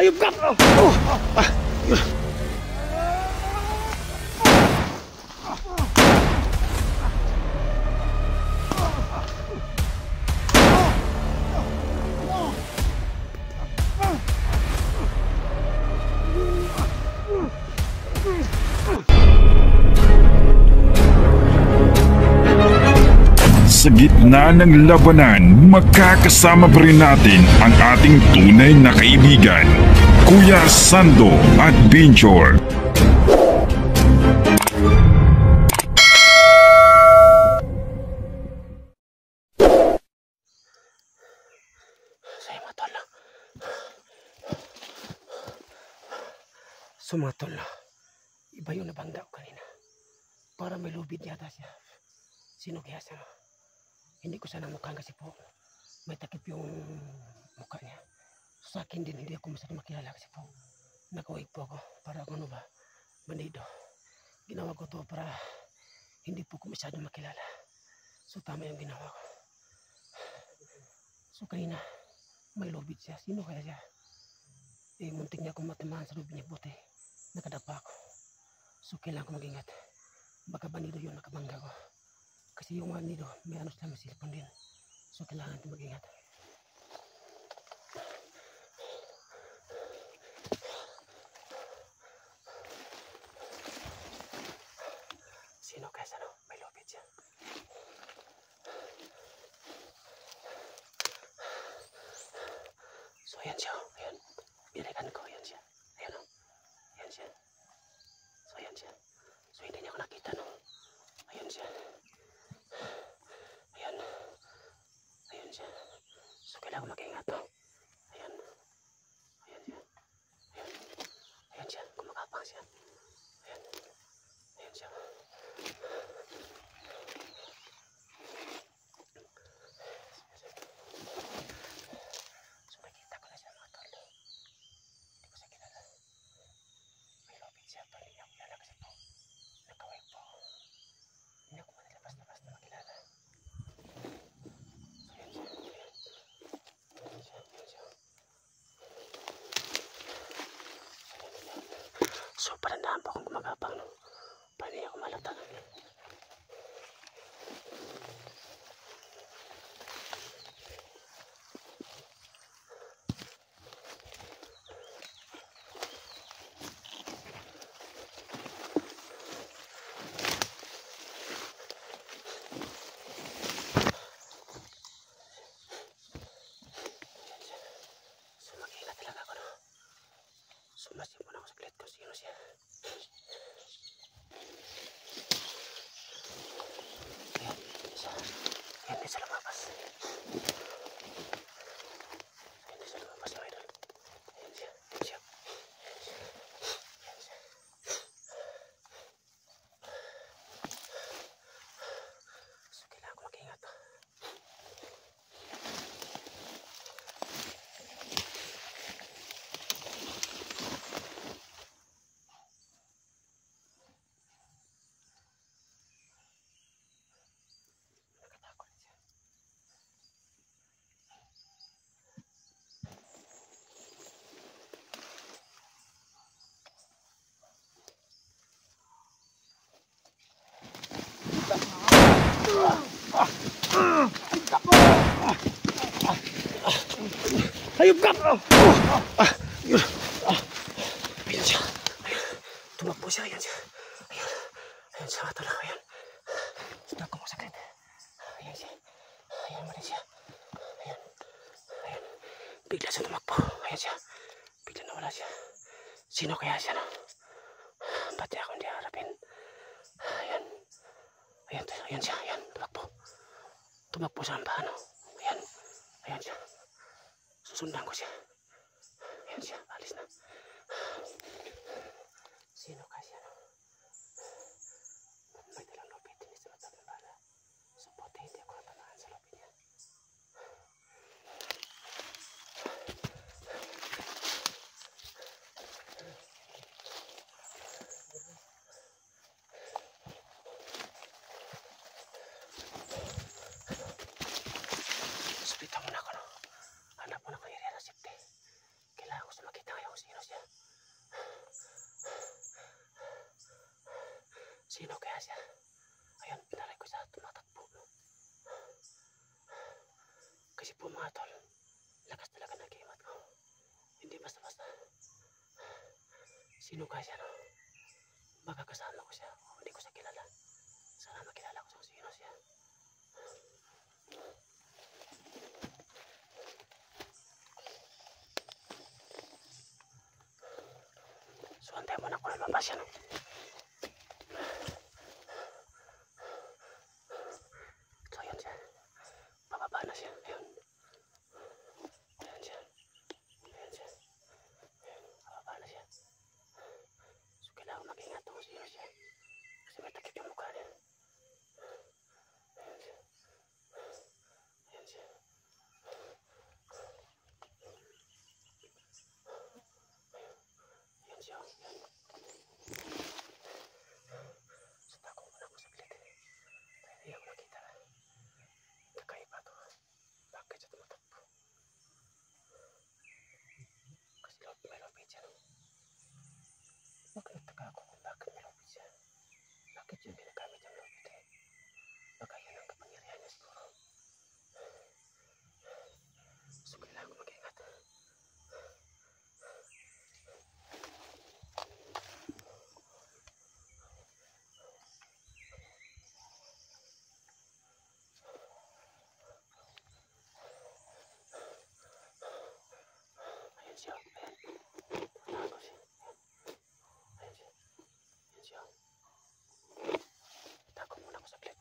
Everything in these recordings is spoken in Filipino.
Hayop ka! Sa gitna ng labanan, makakasama pa rin natin ang ating tunay na kaibigan, Kuya Sando Adventure. Sumatol na. Iba yung nabangga ko kanina. Para may lubid yata siya. Sino kaya siya? Hindi ko sana mukhang kasi po may takip yung mukha niya. Sa akin din hindi ako masyadong makilala kasi po nakawig po ako para ano ba, bandido. Ginawa ko to para hindi po ko masyadong makilala. So tama yung ginawa ko. So kanina may lubid siya. Sino kaya siya? Muntik niya akong matamaan sa lubid niya, buti nakadapa ako. So kailangan ko mag-ingat. Baka bandido yun nakabangga ko. Kasi yung bandido may ano sila, may silpon din. So kailangan natin mag-ingat. Sino kaya sana? May lupit siya. So ayan siya. Ayan. Birikan ko. Ayan siya. Ayan o. Ayan siya. So ayan siya. So hindi niya ako nakita no. Ayan siya. Ayan. Ayan siya. So kailangan ko mag-ingat no. Ayan. Ayan siya. Ayan. Ayan siya. Kumakapang siya. Ayan. Ayan siya. So nakita ko na siya mga tol. Hindi ko siya kilala. May lobit siya to. Hindi ako kilala kasi po nakawig po. Hindi ako manilabas-labas na makilala. So yan siya. Ayan siya. Ayan siya. So parandahan po akong gumagapang no. Para hindi ako malata. So mag-ingat talaga ako no. Sumasin muna ako sa plate kung sino siya. Ayan, isa. Ayan, di siya lumabas. Ayan, di siya lumabas mga idol. Ayan siya, ayan siya. Ayan siya. Ayan siya. So kailangan ko mag-ingat. Nakatakot siya. Hayop ka! Yun. Ayan siya. Ayan. Tumakbo siya. Ayan siya. Ayan. Ayan siya. Talaga. Ayan. Sudak ko masakit. Ayan siya. Ayan mo rin siya. Ayan. Ayan. Bigla siya tumakbo. Ayan siya. Bigla nawala siya. Sino kaya siya no? Ba't niya ako hindi harapin? Ayan. Ayan. Ayan siya. Ayan. Tumakbo. Tumakbo sa lampahan no? Ayan. Ayan siya. Susundan ko siya. Ayan siya. Alis na. Sino kasi ano? May dalang lupit. Hindi sa matapang bala. So puti hindi ako natamaan sa lupit niya. Hospital muna ako no. Hanap muna ko yung area na safety. Kailangan ko sa makita. Kinuha siya, no? Baka kasama ko siya. O, hindi ko siya kilala. Sana makilala ko sa sino siya. So, antay mo na kung lumabas siya, no? So, ayan siya. Bababa na siya. Ayan. Ayan siya. Ayan siya. Ayan. Bababa na siya. So, kailangan mag-ingat kung sino siya. Kasi may takip yung mukha niya. Ayan siya. Ayan siya. Ayan siya. Ayan. So, tako muna ako saglit. Hindi ako nakita. Kakaiba to. Bakit siya tumatakbo? Kasi may lupit siya, no? Bakit nagtaka ako kung bakit may lupit siya? Bakit siya ginagamit ang lupit, eh? Baka yan ang kapangyarihan niya siguro. So, kailangan ko mag-ingat. Ayan siya. Ayan. Tago siya. Ayan siya. Ayan siya. Tago muna ako saglit.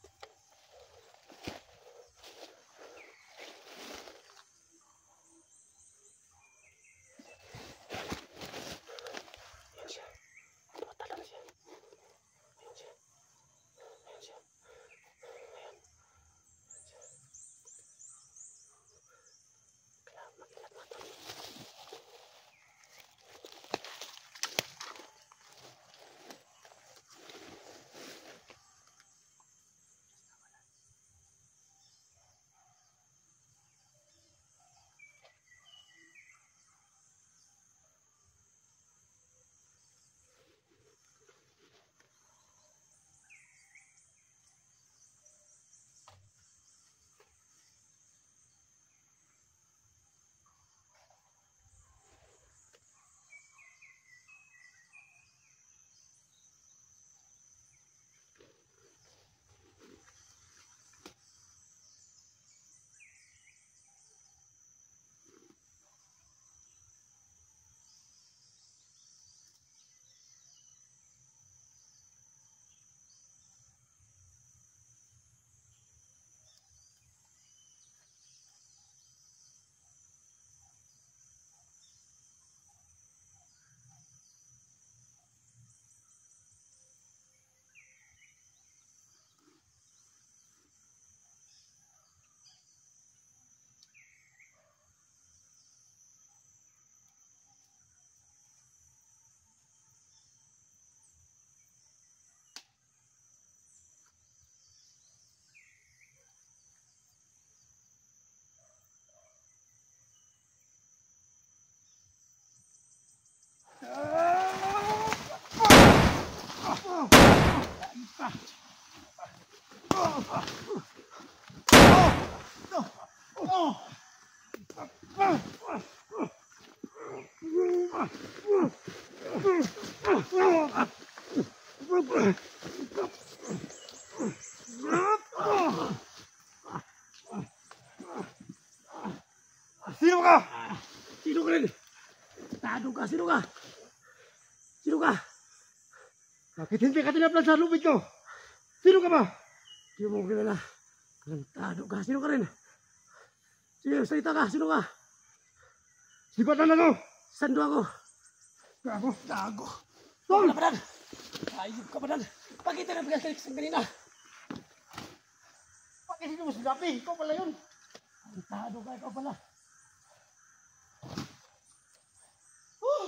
Ayan siya. Tumatala na siya. Ayan siya. Ayan siya. Ayan. Ayan siya. Kailangan mag-ingat mga to. Sino ka? Sino ka rin? Tado ka, sino ka? Sino ka? Bakit hindi ka tinaplan sa lupit ko? Sino ka ba? Hindi mo kilala. Tado ka, sino ka rin? Sige, salita ka, sino ka? Sipatan ako! Sando ako. Gago! Gago. Tol! Kapadan! Ayup kapadan! Pakita na bigas kayo sa kanina. Bakit hindi mo sinabi? Ikaw pala yun! Tado ka, ikaw pala.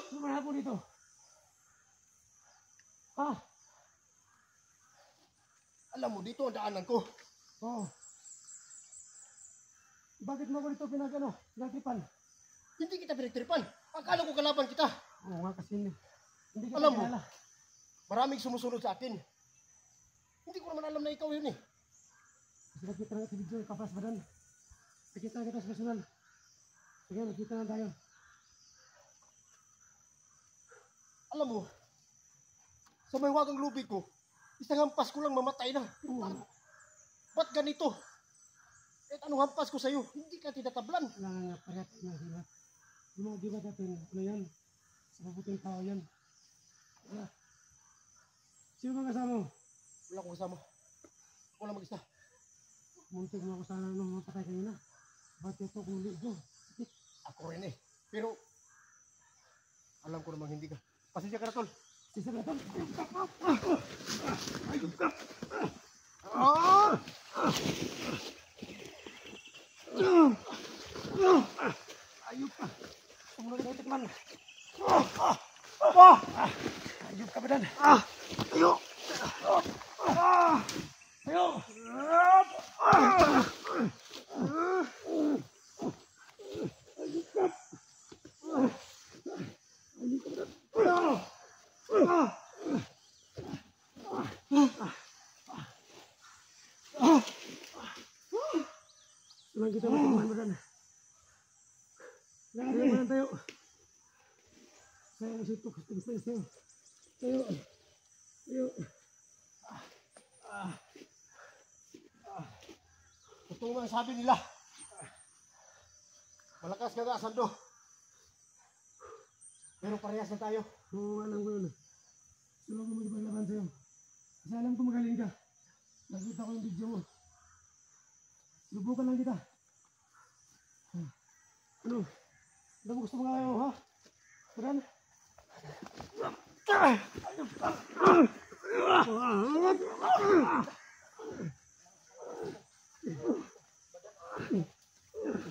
Sumahan po dito. Ha? Alam mo, dito ang daanan ko. Oo. Bakit mo ko dito pinagtripan? Hindi kita pinagtripan. Akala ko kalaban kita. Oo nga kasi hindi kita Alam mo, kilala. maraming sumusunod sa akin. Hindi ko naman alam na ikaw yun eh. Kasi nakita nga sa video, kapas ba doon? Nakita kita sa personal. Sige, nakita na tayo. Alam mo, sa may wagang lubid ko, isang hampas ko lang mamatay na. Ba't ganito? Kahit anong hampas ko sa'yo, hindi ka tinatablan. Wala nga parehas na hirap. Yung mga diwa natin, ano yan? Sa mabuting tao yan. Wala. Sino bang kasama mo? Wala akong kasama. Ako lang mag-isa. Muntik mo ako sana nung mapatay kanina. Ba't ito kung ligo? Ako rin eh. Pero, alam ko namang hindi ka. Pasensya ka na, tol. Sisa na ito. Ayun ka! Ayup ka. Tumulong na itikman. Ayup ka ba dan? Ayo! Ayo! Tulang kita matikman ba dan? Lahat tayo. Saya masitok. Tayo. Tayo. Totoo nga ang sabi nila. Malakas ka nga, Sando. Pero parehas na tayo. Oo, alam ko yun. Tulong ko magpaglaban sa'yo. Kasi alam ko magaling ka. Nakita ko yung video mo. Lubukan lang kita. Ano? Ano mo gusto mo nga kayo, ha? Padan?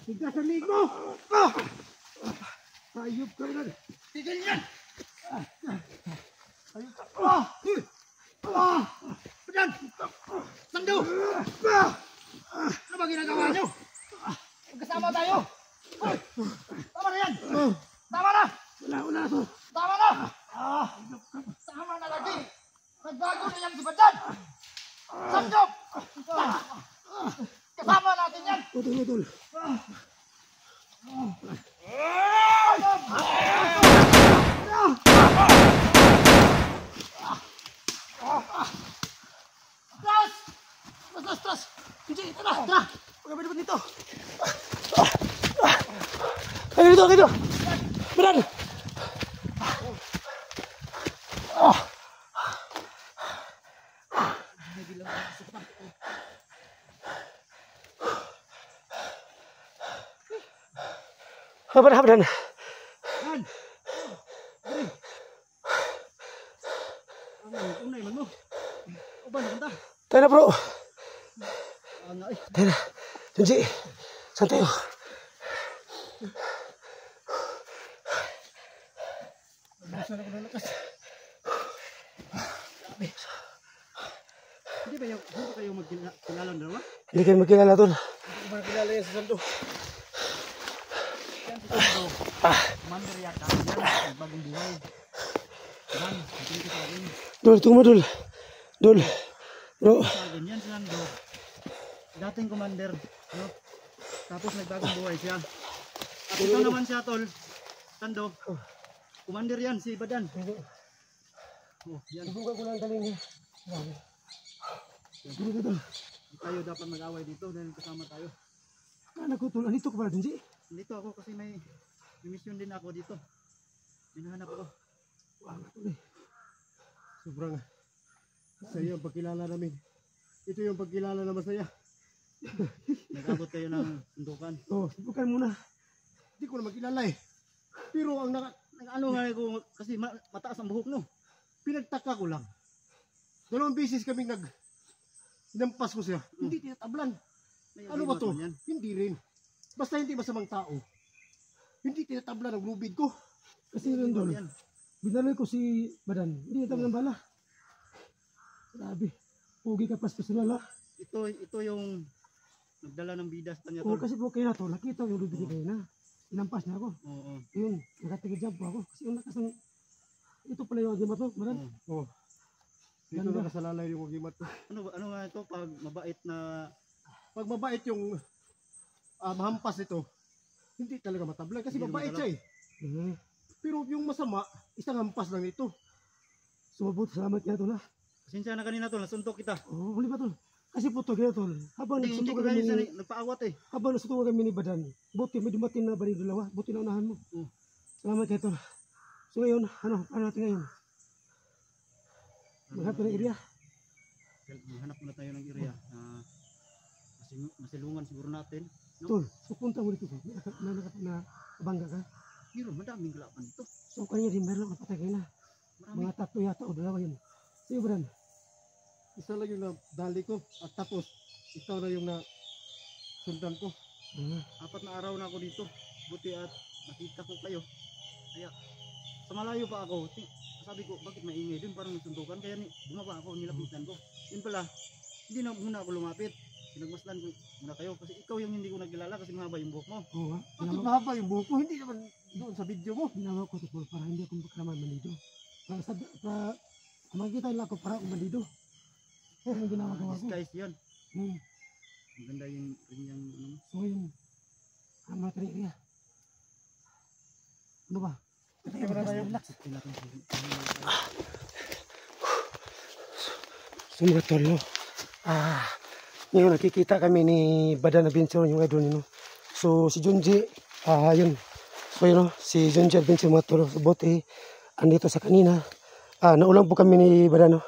Tigas ang lig mo! Ayup ka rin! Tigil yan! Ayup ka! Padan! Sando! Ano ba ginagawa nyo? Magkasama tayo! Tama na yan! Tama na! Wala to! Tama na! Tama na lagi! Nagbago na yan si Badan! Sandok! Kasama natin yan! Utol! Tras! Hindi, tara! Pagkabi naman dito! Kayo dito! Beran! Apa dah? Dan! Unay man mo. O ba naman ta? Tayo na bro! Ana eh. Tayo na! Junji! Saan tayo? Nagbasan ako ng lakas. Hindi ba kayo magkilala ng dalawa? Hindi kayo magkilala tol. Hindi ko ba nakilala yan sa Sando? Yan si Sando. Commander yata. Yan, bagong buhay. Dan, hindi ko tawagin. Dul, tunggu dul. Dul. Bro. Yan si Sando. Dating commander. No? Tapos nagbagong buhay siya. At ito naman siya tol. Sando. Commander yan, si Badan. Oh, yan. Subukan ko lang taling niya. Grabe. Dito tol. Tayo dapat mag-away dito dahil kasama tayo. Anak ko tol, anito ko pala Junji? Dito ako kasi may mission din ako dito. Hinahanap ako. Wala nga tol eh. Sobrang saya ang pagkilala namin. Ito yung pagkilala na masaya. Nag-abot kayo ng sundukan. Oh, subukan muna. Hindi ko na makilala eh. Pero ang ano nga ko kasi mataas ang buhok no. Pinagtaka ko lang. 2 beses kaming sinampas ko siya. Hindi tinatablan. Ano ba to? Hindi rin. Basta hindi masamang tao. Hindi tinatablan ang lubid ko. Kasi yun dol. Binaloy ko si Badan. Hindi niya ng bala. Grabe. Pugi ka pas personal ha. Ito yung nagdala ng bidas pa niya Oo, tol. kasi po kayo na to. Nakita yung lubid kayo na. Inampas niya ako. Oo. Yun, nakatigil jump po ako. Kasi yung lakas ng... Ito pala yung agima to, Badan. Oo. Dito Ganda. nakasalalay yung agimat ko. Ano nga ito pag mabait yung mahampas ito, hindi talaga matablan kasi Hindi mabait naman siya eh. Pero yung masama, isang hampas lang ito. So mabuti, salamat kaya tol ha. Pasensya na kanina tol, nasuntok kita. Oh, muli ba tol? Kasi po kaya tol. Habang Hindi nagsuntok ko kami kayo ni nagpaawat eh. habang nagsuntok kami ni Badan. Buti may dumating na bali dalawa. Buti na unahan mo. Salamat kaya tol. So ngayon, paano natin ngayon? Maghanap ng area. Hanap muna tayo ng area na masilungan siguro natin. Tol, so punta mo dito. Na bangga ka. Pero madaming kalaban dito. So kanya din meron kapatay kayo na. Marami. Mga 3 yata o 2 yun. Sige Badan. Isa lang yung nadali ko at tapos ikaw na yung sundan ko. 4 na araw na ako dito. Buti at nakita ko kayo. Kaya sa malayo pa ako, sabi ko bakit maingay dun, parang nagsuntukan. Kaya bumaba ako, nilapitan ko. Yun pala, hindi na muna ako lumapit. Pinagmasdan ko muna kayo kasi ikaw yung hindi ko nagkilala kasi mahaba yung buhok mo. Oo nga. Bakit mahaba yung buhok mo? Hindi naman doon sa video mo. Ginawa ko ito para hindi ako magkalaman bandido. Para makikita nila ako para akong bandido. Pero ang ginagawa ko. Disguise yan. Hmm. Maganda yung yung So yun. Mga area. Ano ba? Relax. So mga tol, no? Ngayon nakikita kami ni Badan Adventure, yung idol nyo. So si Junji, yun. So yun, no? Si Junji Adventure mga tol. So buti, andito sa kanina. Naulang po kami ni Badan, no?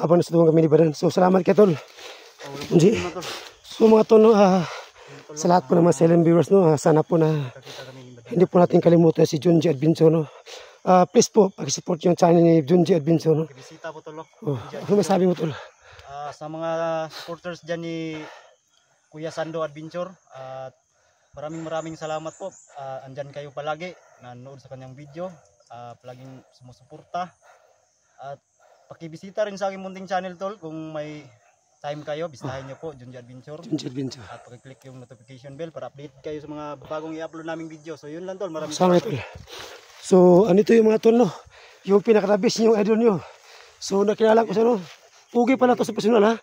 Habang nasutungan kami ni Badan. So salamat kay tol. Junji. So mga tol, no? Sa lahat po ng mga silent viewers, no? Sana po na hindi po natin kalimutan si Junji Adventure, no? Please po, pag-support yung channel ni Junji Adventure, no? Bisita po tol. Ano masabi mo tol? Sa mga supporters dyan ni Kuya Sando Adventure, at maraming salamat po. Andyan kayo palagi, nanonood sa kanyang video, palaging sumusuporta. At pakibisita rin sa aking munting channel tol, kung may time kayo, bisitahin nyo po Junji Adventure. Junji Adventure. At pakiclick yung notification bell para update kayo sa mga bagong i-upload naming video. So yun lang tol, maraming salamat tol. So anito yung mga tol, no? Yung pinaka-best yung idol nyo. So nakilala ko siya, no? Pugi pala to sa personal, ha?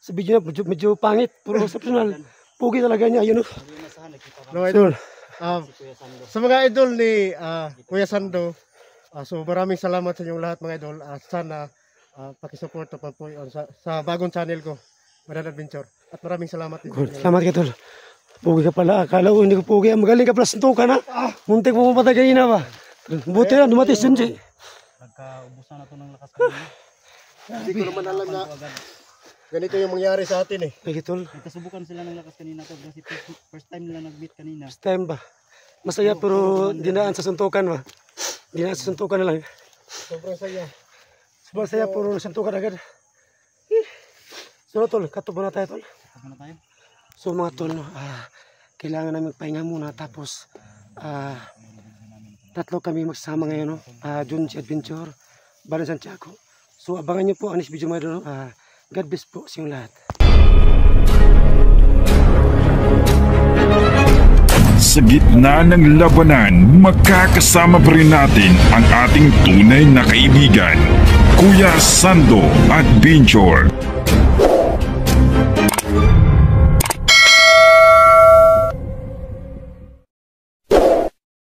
Sa video na medyo pangit, pero sa personal pugi talaga niya, yun, no? No, idol. Sa mga idol ni Kuya Sando, so maraming salamat sa inyong lahat mga idol. Sana pakisupport pa po sa bagong channel ko, Badan Adventure. At maraming salamat din. Good. Salamat ka tol. Pugi ka pala, akala ko hindi ko pugi. Magaling ka pala suntukan, ha? Muntik mo mapatay kanina ba? Buti na, dumatis Junji. Nagkaubusan na ito ng lakas kanina. Hindi ko naman alam na ganito yung mangyari sa atin eh. Lagi tol. Nagkasubukan sila ng lakas kanina to kasi first time nila nag-beat kanina. First time ba? Masaya pero dinaan sa suntukan ba? Dinaan sa suntukan na lang. Sobrang saya. Sobrang saya pero suntukan agad. So tol, kato muna tayo tol. Kato muna tayo. So mga tol, no, kailangan namin pahinga muna tapos tatlo kami magsama ngayon, no? Junji Adventure, Badan Santiago. So abangan nyo po ang next video mga idol, no? God bless po sa inyong lahat. Sa gitna ng labanan, makakasama pa rin natin ang ating tunay na kaibigan, Kuya Sando Adventure.